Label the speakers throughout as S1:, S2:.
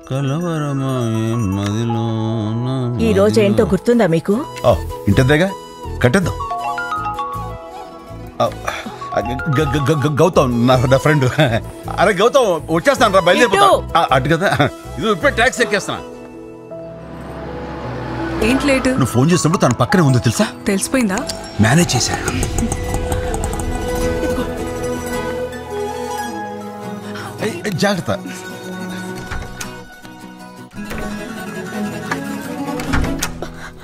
S1: ఈ రోజు ఏంటో గుర్తుందా మీకు?
S2: ఇంటదేగా కట్టేద్దాం. గౌతమ్ నా ఫ్రెండ్. అరే గౌతమ్ వచ్చేస్తాను రా, బయలుదేరిపోతా. అటు కదా, ఇది ఇప్పుడే ట్యాక్సీ ఎక్కేస్తాను.
S3: ఏంటి లేటు?
S2: నువ్వు ఫోన్ చేసినప్పుడు తన పక్కనే ఉందో తెలుసా?
S3: తెలిసిపోయిందా?
S2: మేనేజ్ చేశాను. జాగ్రత్త.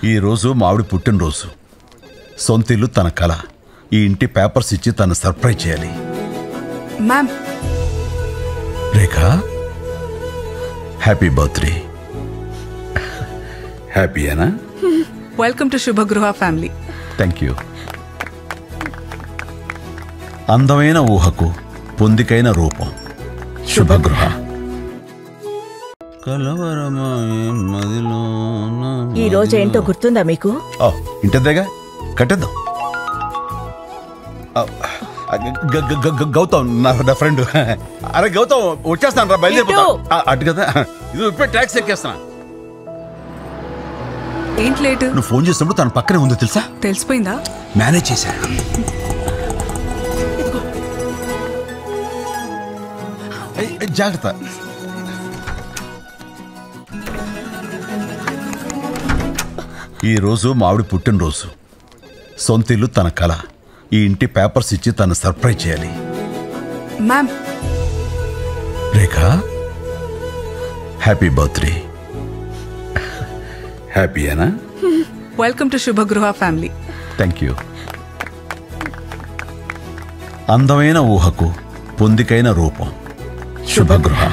S2: ఈరోజు మావిడి పుట్టినరోజు. సొంత ఇల్లు తన కళ. ఈ ఇంటి పేపర్స్ ఇచ్చి తను సర్ప్రైజ్ చేయాలి.
S3: మ్యామ్.
S2: Rekha, happy birthday. హ్యాపీయేనా?
S3: Welcome to Shubhagruha family.
S2: Thank you. అందమైన ఊహకు పొందికైన రూపం శుభగృహ.
S1: ఈ రోజు ఏంటో గుర్తుందా మీకు?
S2: ఇంటదేగా కట్టేద్దాం. గౌతమ్ నా ఫ్రెండ్. అరే గౌతమ్ వచ్చేస్తాను రా, బయలుదేరిపోతా. అటు కదా, ఇది ఇప్పుడే ట్యాక్సీ ఎక్కేస్తాను.
S3: ఏంటి లేటు?
S2: నువ్వు ఫోన్ చేసినప్పుడు తన పక్కనే ఉందో తెలుసా?
S3: తెలిసిపోయిందా?
S2: మేనేజ్ చేశాను. జాగ్రత్త. ఈరోజు మావిడి పుట్టినరోజు. సొంత ఇల్లు తన కళ. ఈ ఇంటి పేపర్స్ ఇచ్చి తను సర్ప్రైజ్ చేయాలి.
S3: మ్యామ్.
S2: Rekha, happy birthday. హ్యాపీయేనా?
S3: Welcome to Shubhagruha family.
S2: Thank you. అందమైన ఊహకు పొందికైన రూపం శుభగృహ.